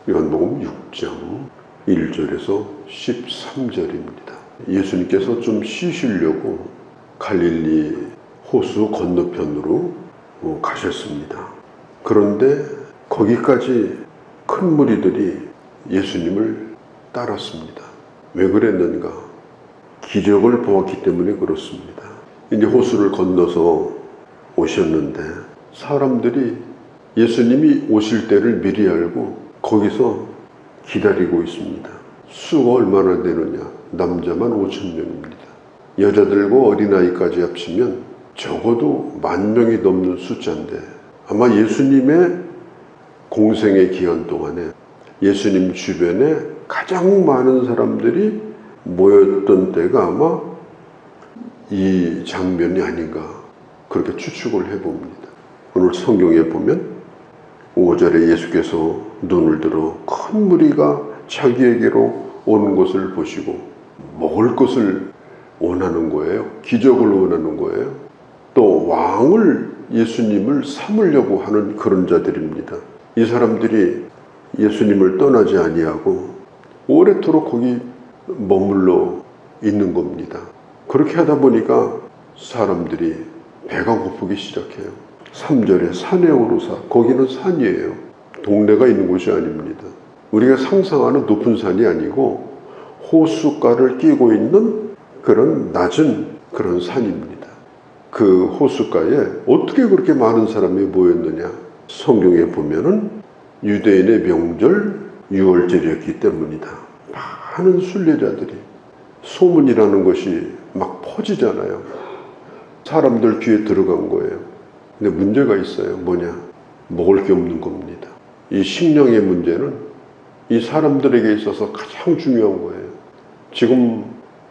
요한복음 6장 1절에서 13절입니다. 예수님께서 좀 쉬시려고 갈릴리 호수 건너편으로 가셨습니다. 그런데 거기까지 큰 무리들이 예수님을 따랐습니다. 왜 그랬는가? 기적을 보았기 때문에 그렇습니다. 이제 호수를 건너서 오셨는데 사람들이 예수님이 오실 때를 미리 알고 거기서 기다리고 있습니다. 수가 얼마나 되느냐? 남자만 5,000명입니다. 여자들과 어린아이까지 합치면 적어도 10,000명이 넘는 숫자인데 아마 예수님의 공생의 기간 동안에 예수님 주변에 가장 많은 사람들이 모였던 때가 아마 이 장면이 아닌가 그렇게 추측을 해봅니다. 오늘 성경에 보면 5절에 예수께서 눈을 들어 큰 무리가 자기에게로 오는 것을 보시고 먹을 것을 원하는 거예요. 기적을 원하는 거예요. 또 왕을 예수님을 삼으려고 하는 그런 자들입니다. 이 사람들이 예수님을 떠나지 아니하고 오래도록 거기 머물러 있는 겁니다. 그렇게 하다 보니까 사람들이 배가 고프기 시작해요. 3절에 산에 오르사, 거기는 산이에요. 동네가 있는 곳이 아닙니다. 우리가 상상하는 높은 산이 아니고 호숫가를 끼고 있는 그런 낮은 그런 산입니다. 그 호숫가에 어떻게 그렇게 많은 사람이 모였느냐? 성경에 보면은 유대인의 명절 6월절이었기 때문이다. 많은 순례자들이, 소문이라는 것이 막 퍼지잖아요. 사람들 귀에 들어간 거예요. 근데 문제가 있어요. 뭐냐? 먹을 게 없는 겁니다. 이 식량의 문제는 이 사람들에게 있어서 가장 중요한 거예요. 지금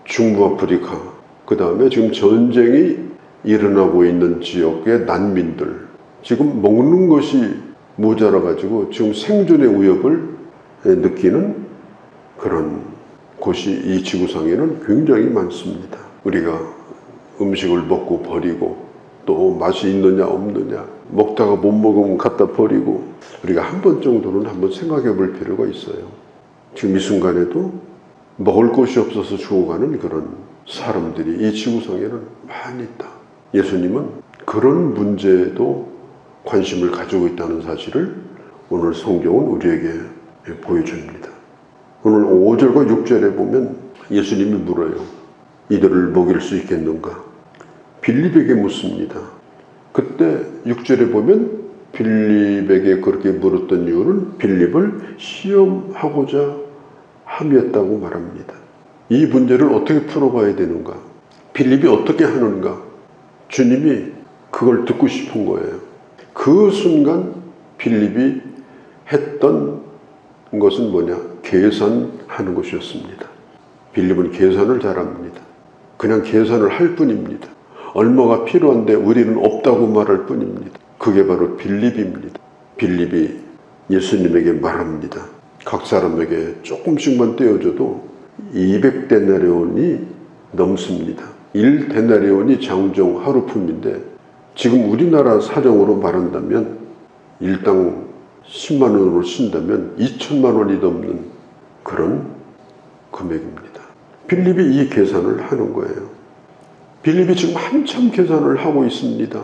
중부 아프리카, 그 다음에 지금 전쟁이 일어나고 있는 지역의 난민들, 지금 먹는 것이 모자라가지고 지금 생존의 위협을 느끼는 그런 곳이 이 지구상에는 굉장히 많습니다. 우리가 음식을 먹고 버리고 또 맛이 있느냐 없느냐 먹다가 못 먹으면 갖다 버리고 우리가 한 번 정도는 한번 생각해 볼 필요가 있어요. 지금 이 순간에도 먹을 것이 없어서 죽어가는 그런 사람들이 이 지구상에는 많이 있다. 예수님은 그런 문제에도 관심을 가지고 있다는 사실을 오늘 성경은 우리에게 보여줍니다. 오늘 5절과 6절에 보면 예수님이 물어요. 이들을 먹일 수 있겠는가? 빌립에게 묻습니다. 그때 6절에 보면 빌립에게 그렇게 물었던 이유는 빌립을 시험하고자 함이었다고 말합니다. 이 문제를 어떻게 풀어가야 되는가? 빌립이 어떻게 하는가? 주님이 그걸 듣고 싶은 거예요. 그 순간 빌립이 했던 것은 뭐냐? 계산하는 것이었습니다. 빌립은 계산을 잘합니다. 그냥 계산을 할 뿐입니다. 얼마가 필요한데 우리는 없다고 말할 뿐입니다. 그게 바로 빌립입니다. 빌립이 예수님에게 말합니다. 각 사람에게 조금씩만 떼어줘도 200데나리온이 넘습니다. 1데나리온이 장정 하루품인데 지금 우리나라 사정으로 말한다면 일당 10만 원으로 쓴다면 2천만 원이 넘는 그런 금액입니다. 빌립이 이 계산을 하는 거예요. 빌립이 지금 한참 계산을 하고 있습니다.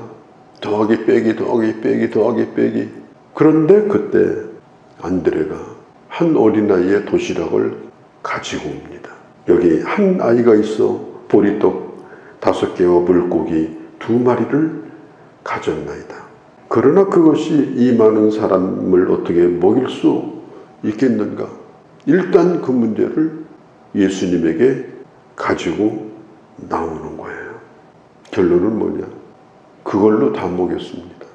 더하기 빼기 더하기 빼기 더하기 빼기. 그런데 그때 안드레가 한 어린아이의 도시락을 가지고 옵니다. 여기 한 아이가 있어 보리떡 5개와 물고기 2마리를 가졌나이다. 그러나 그것이 이 많은 사람을 어떻게 먹일 수 있겠는가? 일단 그 문제를 예수님에게 가지고 나오는 거예요. 결론은 뭐냐? 그걸로 다 먹였습니다.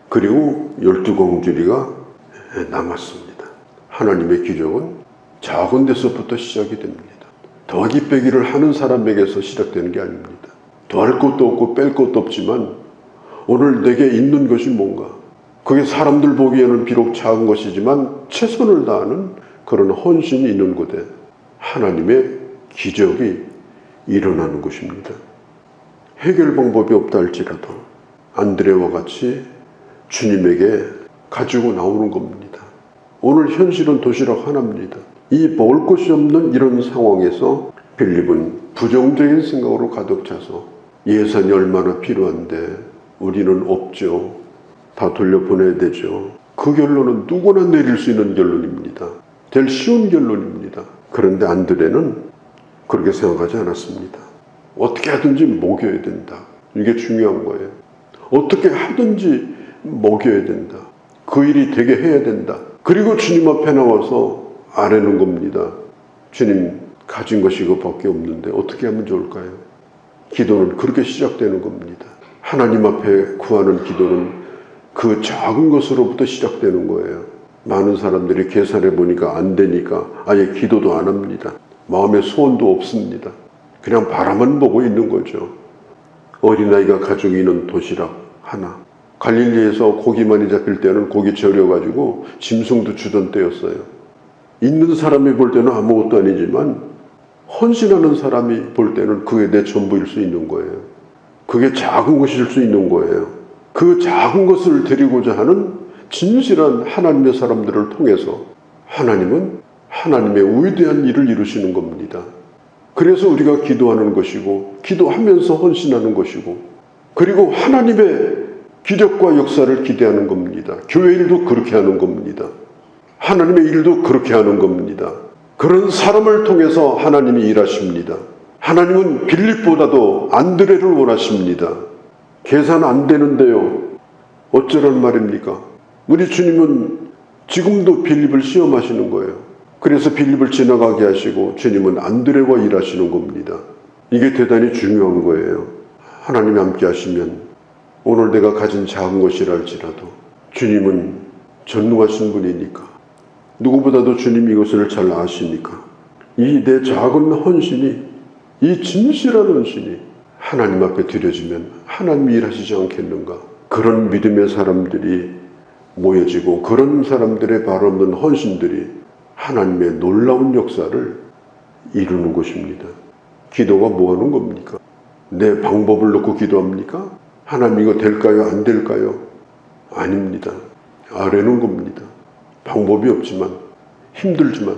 그리고 12공주리가 남았습니다. 하나님의 기적은 작은 데서부터 시작이 됩니다. 더하기 빼기를 하는 사람에게서 시작되는 게 아닙니다. 더할 것도 없고 뺄 것도 없지만 오늘 내게 있는 것이 뭔가? 그게 사람들 보기에는 비록 작은 것이지만 최선을 다하는 그런 헌신이 있는 곳에 하나님의 기적이 일어나는 것입니다. 해결 방법이 없다 할지라도 안드레와 같이 주님에게 가지고 나오는 겁니다. 오늘 현실은 도시락 하나입니다. 이 먹을 것이 없는 이런 상황에서 빌립은 부정적인 생각으로 가득 차서 예산이 얼마나 필요한데 우리는 없죠. 다 돌려보내야 되죠. 그 결론은 누구나 내릴 수 있는 결론입니다. 제일 쉬운 결론입니다. 그런데 안드레는 그렇게 생각하지 않았습니다. 어떻게 하든지 먹여야 된다. 이게 중요한 거예요. 어떻게 하든지 먹여야 된다. 그 일이 되게 해야 된다. 그리고 주님 앞에 나와서 아뢰는 겁니다. 주님, 가진 것이 이거밖에 없는데 어떻게 하면 좋을까요? 기도는 그렇게 시작되는 겁니다. 하나님 앞에 구하는 기도는 그 작은 것으로부터 시작되는 거예요. 많은 사람들이 계산해 보니까 안 되니까 아예 기도도 안 합니다. 마음에 소원도 없습니다. 그냥 바라만 보고 있는 거죠. 어린아이가 가지고 있는 도시락 하나. 갈릴리에서 고기 많이 잡힐 때는 고기 절여가지고 짐승도 주던 때였어요. 있는 사람이 볼 때는 아무것도 아니지만 헌신하는 사람이 볼 때는 그게 내 전부일 수 있는 거예요. 그게 작은 것일 수 있는 거예요. 그 작은 것을 드리고자 하는 진실한 하나님의 사람들을 통해서 하나님은 하나님의 위대한 일을 이루시는 겁니다. 그래서 우리가 기도하는 것이고 기도하면서 헌신하는 것이고 그리고 하나님의 기적과 역사를 기대하는 겁니다. 교회 일도 그렇게 하는 겁니다. 하나님의 일도 그렇게 하는 겁니다. 그런 사람을 통해서 하나님이 일하십니다. 하나님은 빌립보다도 안드레를 원하십니다. 계산 안 되는데요. 어쩌란 말입니까? 우리 주님은 지금도 빌립을 시험하시는 거예요. 그래서 빌립을 지나가게 하시고 주님은 안드레와 일하시는 겁니다. 이게 대단히 중요한 거예요. 하나님이 함께 하시면 오늘 내가 가진 작은 것이라 할지라도 주님은 전능하신 분이니까 누구보다도 주님이 이것을 잘 아시니까 이 내 작은 헌신이 이 진실한 헌신이 하나님 앞에 드려지면 하나님이 일하시지 않겠는가. 그런 믿음의 사람들이 모여지고 그런 사람들의 발없는 헌신들이 하나님의 놀라운 역사를 이루는 것입니다. 기도가 뭐 하는 겁니까? 내 방법을 놓고 기도합니까? 하나님 이거 될까요? 안 될까요? 아닙니다. 아뢰는 겁니다. 방법이 없지만 힘들지만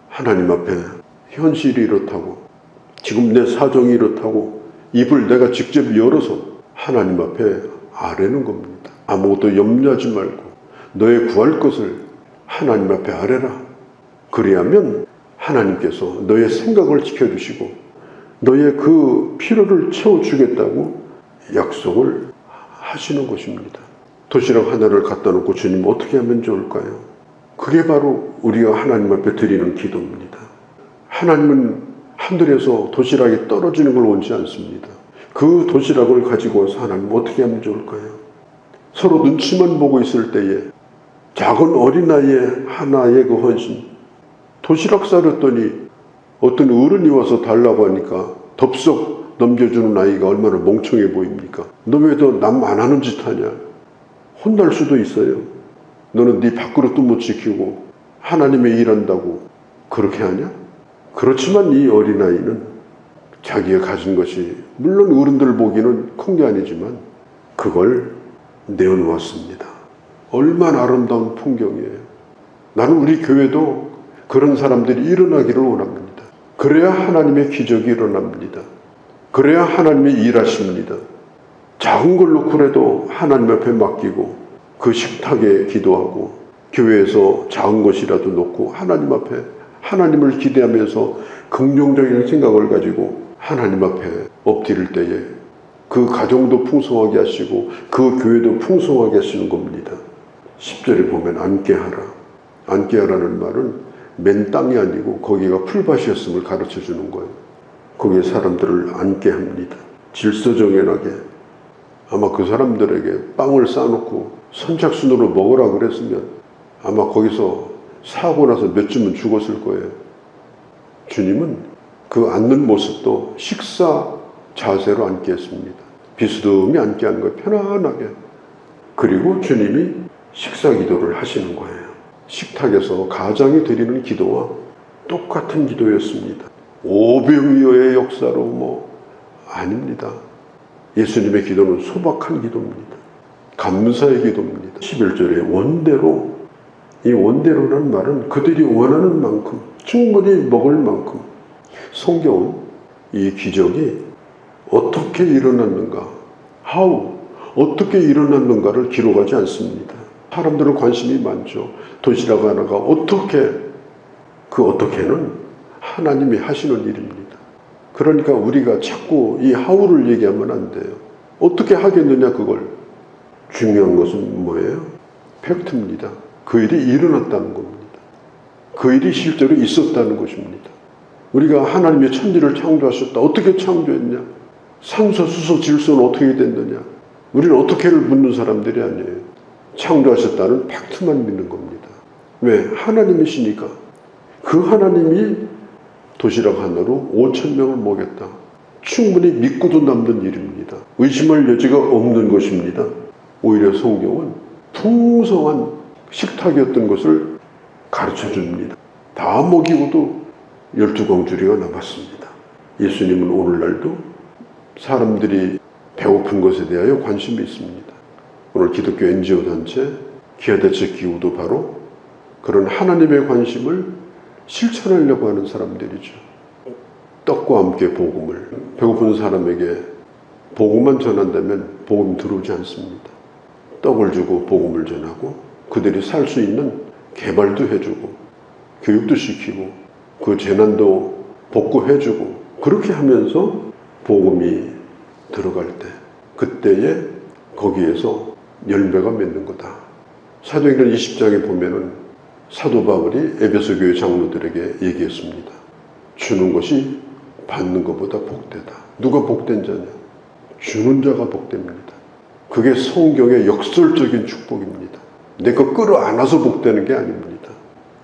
하나님 앞에 현실이 이렇다고 지금 내 사정이 이렇다고 입을 내가 직접 열어서 하나님 앞에 아뢰는 겁니다. 아무것도 염려하지 말고 너의 구할 것을 하나님 앞에 아뢰라. 그리하면 하나님께서 너의 생각을 지켜주시고 너의 그 필요를 채워주겠다고 약속을 하시는 것입니다. 도시락 하나를 갖다 놓고 주님 어떻게 하면 좋을까요? 그게 바로 우리가 하나님 앞에 드리는 기도입니다. 하나님은 하늘에서 도시락이 떨어지는 걸 원치 않습니다. 그 도시락을 가지고 와서 하나님 어떻게 하면 좋을까요? 서로 눈치만 보고 있을 때에 작은 어린아이의 하나의 그 헌신, 도시락 싸렸더니 어떤 어른이 와서 달라고 하니까 덥석 넘겨주는 아이가 얼마나 멍청해 보입니까? 너 왜 너 남 안 하는 짓 하냐? 혼날 수도 있어요. 너는 네 밥그릇도 못 지키고 하나님의 일한다고 그렇게 하냐? 그렇지만 이 어린아이는 자기가 가진 것이 물론 어른들 보기는 큰 게 아니지만 그걸 내어놓았습니다. 얼마나 아름다운 풍경이에요. 나는 우리 교회도 그런 사람들이 일어나기를 원합니다. 그래야 하나님의 기적이 일어납니다. 그래야 하나님이 일하십니다. 작은 걸 놓고라도 하나님 앞에 맡기고 그 식탁에 기도하고 교회에서 작은 것이라도 놓고 하나님 앞에 하나님을 기대하면서 긍정적인 생각을 가지고 하나님 앞에 엎드릴 때에 그 가정도 풍성하게 하시고 그 교회도 풍성하게 하시는 겁니다. 10절에 보면 앉게 하라. 앉게 하라는 말은 맨 땅이 아니고 거기가 풀밭이었음을 가르쳐 주는 거예요. 거기에 사람들을 앉게 합니다. 질서정연하게. 아마 그 사람들에게 빵을 싸놓고 선착순으로 먹으라 그랬으면 아마 거기서 사고 나서 몇 쯤은 죽었을 거예요. 주님은 그 앉는 모습도 식사 자세로 앉게 했습니다. 비스듬히 앉게 하는 거예요. 편안하게. 그리고 주님이 식사 기도를 하시는 거예요. 식탁에서 가장이 드리는 기도와 똑같은 기도였습니다. 오병이어의 역사로 아닙니다. 예수님의 기도는 소박한 기도입니다. 감사의 기도입니다. 11절에 원대로 이 원대로라는 말은 그들이 원하는 만큼, 충분히 먹을 만큼. 성경은 이 기적이 어떻게 일어났는가, 어떻게 일어났는가를 기록하지 않습니다. 사람들은 관심이 많죠. 도시락 하나가 어떻게, 그 어떻게는 하나님이 하시는 일입니다. 그러니까 우리가 자꾸 이 how를 얘기하면 안 돼요. 어떻게 하겠느냐, 그걸. 중요한 것은 뭐예요? 팩트입니다. 그 일이 일어났다는 겁니다. 그 일이 실제로 있었다는 것입니다. 우리가 하나님의 천지를 창조하셨다. 어떻게 창조했냐? 산소, 수소, 질소는 어떻게 됐느냐? 우리는 어떻게를 묻는 사람들이 아니에요. 창조하셨다는 팩트만 믿는 겁니다. 왜? 하나님이시니까. 그 하나님이 도시락 하나로 5,000명을 먹였다. 충분히 믿고도 남는 일입니다. 의심할 여지가 없는 것입니다. 오히려 성경은 풍성한 식탁이었던 것을 가르쳐 줍니다. 다 먹이고도 12광주리가 남았습니다. 예수님은 오늘날도 사람들이 배고픈 것에 대하여 관심이 있습니다. 오늘 기독교 NGO 단체 기아대책 기구도 바로 그런 하나님의 관심을 실천하려고 하는 사람들이죠. 떡과 함께 복음을, 배고픈 사람에게 복음만 전한다면 복음 들어오지 않습니다. 떡을 주고 복음을 전하고 그들이 살 수 있는 개발도 해주고 교육도 시키고 그 재난도 복구해주고 그렇게 하면서 복음이 들어갈 때 그때에 거기에서 열매가 맺는 거다. 사도행전 20장에 보면은 사도 바울이 에베소 교회 장로들에게 얘기했습니다. 주는 것이 받는 것보다 복되다. 누가 복된 자냐? 주는 자가 복됩니다. 그게 성경의 역설적인 축복입니다. 내가 끌어안아서 복되는 게 아닙니다.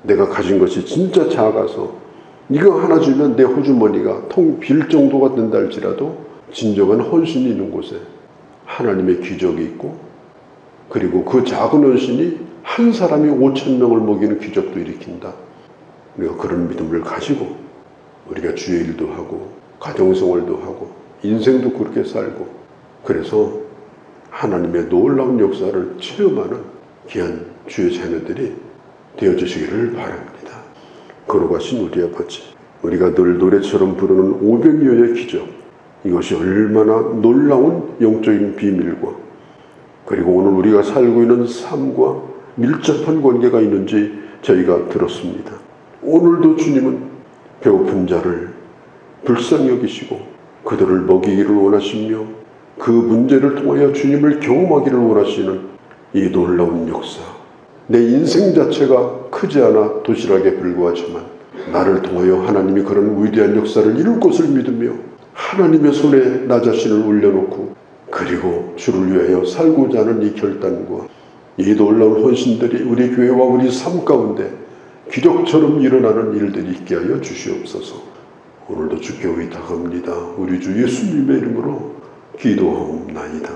내가 가진 것이 진짜 작아서 이거 하나 주면 내 호주머니가 통 빌 정도가 된다 할지라도 진정한 헌신이 있는 곳에 하나님의 기적이 있고 그리고 그 작은 헌신이 한 사람이 5,000명을 먹이는 기적도 일으킨다. 우리가 그런 믿음을 가지고 우리가 주의 일도 하고 가정생활도 하고 인생도 그렇게 살고 그래서 하나님의 놀라운 역사를 체험하는 귀한 주의 자녀들이 되어주시기를 바랍니다. 거룩하신 우리 아버지, 우리가 늘 노래처럼 부르는 500여의 기적, 이것이 얼마나 놀라운 영적인 비밀과 그리고 오늘 우리가 살고 있는 삶과 밀접한 관계가 있는지 저희가 들었습니다. 오늘도 주님은 배고픈 자를 불쌍히 여기시고 그들을 먹이기를 원하시며 그 문제를 통하여 주님을 경험하기를 원하시는 이 놀라운 역사. 내 인생 자체가 크지 않아 도시락에 불과하지만 나를 통하여 하나님이 그런 위대한 역사를 이룰 것을 믿으며 하나님의 손에 나 자신을 올려놓고 그리고 주를 위하여 살고자 하는 이 결단과 이 놀라운 헌신들이 우리 교회와 우리 삶 가운데 기적처럼 일어나는 일들이 있게 하여 주시옵소서. 오늘도 주께 의탁합니다. 우리 주 예수님의 이름으로 기도하옵나이다.